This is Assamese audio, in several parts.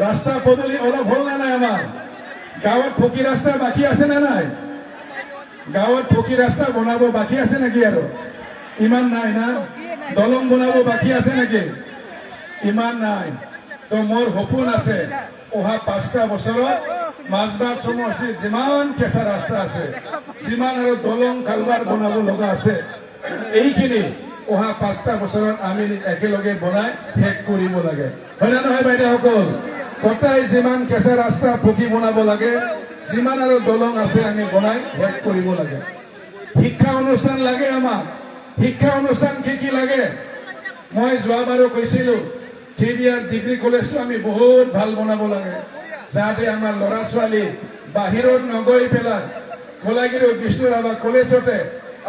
ৰাস্তা পদূলি অলপ হ'ল না নাই? আমাৰ গাঁৱত পকী ৰাস্তা বাকী আছে না নাই? গাঁৱত পকী ৰাস্তা বনাব বাকী আছে নেকি? আৰু ইমান নাই না? দলং বনাব বাকী আছে নেকি? ইমান নাই। তো মোৰ সপোন আছে অহা 5টা বছৰত মাজবাট সমষ্টিত যিমান কেঁচা ৰাস্তা আছে, যিমান আৰু দলং কালভাৰ বনাব লগা আছে, এইখিনি অহা 5টা বছৰত আমি একেলগে বনাই শেষ কৰিব লাগে। হয় না নহয় বাইদেউসকল? গোটাই যিমান কেঁচা ৰাস্তা পকী বনাব লাগে, যিমান আৰু দলং আছে আমি বনাই শেষ কৰিব লাগে। শিক্ষা অনুষ্ঠান লাগে আমাক। শিক্ষা অনুষ্ঠান কি লাগে? মই যোৱাবাৰো কৈছিলো KBR ডিগ্ৰী কলেজটো আমি বহুত ভাল বনাব লাগে, যাতে আমাৰ ল'ৰা ছোৱালী বাহিৰত নগৈ পেলাই কলাগিৰি বিষ্ণুৰাভা কলেজতে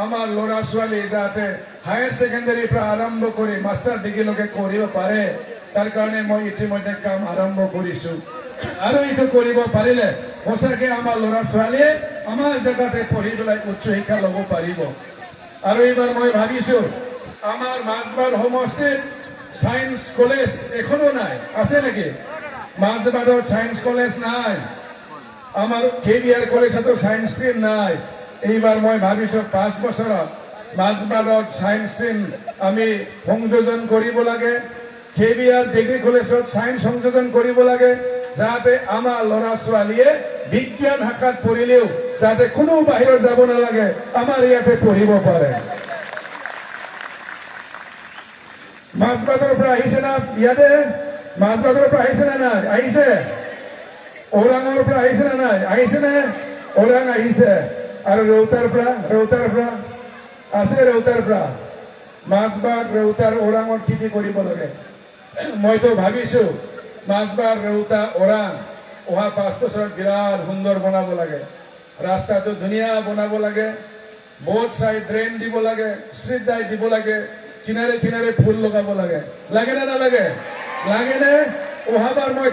আমাৰ ল'ৰা ছোৱালী যাতে হায়াৰ ছেকেণ্ডাৰীৰ পৰা আৰম্ভ কৰি মাষ্টাৰ ডিগ্ৰীলৈকে কৰিব পাৰে, তাৰ কাৰণে মই ইতিমধ্যে কাম আৰম্ভ কৰিছো। আৰু এইটো কৰিব পাৰিলে সঁচাকে আমাৰ ল'ৰা ছোৱালীয়ে আমাৰ জেগাতে পঢ়ি পেলাই উচ্চ শিক্ষা ল'ব পাৰিব। আৰু এইবাৰ মই ভাবিছো আমাৰ মাজবাট সমষ্টিত সায়েন্স কলেজ এখনো নাই, আছে নেকি? মাজবাটত সায়েন্স কলেজ নাই। আমার KBR কলেজতো সায়েন্স স্ট্রিম নাই। এইবার মই ভাবিছো 5 বছৰত মাজবাটত সায়েন্স স্ট্ৰিম আমি সংযোজন কৰিব লাগে। KBR ডিগ্ৰী কলেজত সায়েন্স সংযোজন কৰিব লাগে, যাতে আমাৰ ল'ৰা ছোৱালীয়ে বিজ্ঞান শাখাত পঢ়িলেও যাতে কোনো বাহিৰত যাব নালাগে, আমাৰ ইয়াতে পঢ়িব পাৰে। মাজবাটৰ পৰা আহিছে না? ইয়াতে মাজবাটৰ পৰা আহিছে না নাই? আহিছে। ওৰাঙৰ পৰা আহিছে না নাই? আহিছে নে? ওৰাং আহিছে। আৰু ৰৌতাৰ পৰা আছে। ৰৌতাৰ পৰা মাজবাট ৰৌতাৰ ওৰাঙত কি কৰিব লাগে? মইতো ভাবিছো মাজবাট ৰৌতা ওৰাং অহা 5 বছৰত বিৰাট সুন্দৰ বনাব লাগে। ৰাস্তাটো ধুনীয়া বনাব লাগে, বোথ সাইড ড্রেন দিব লাগে, স্ট্রিট লাইট দিব লাগে, কিনারে কিনারে ফুল লগাব লাগে। লাগে না নালাগে? লাগে নে? অহাবাৰ মই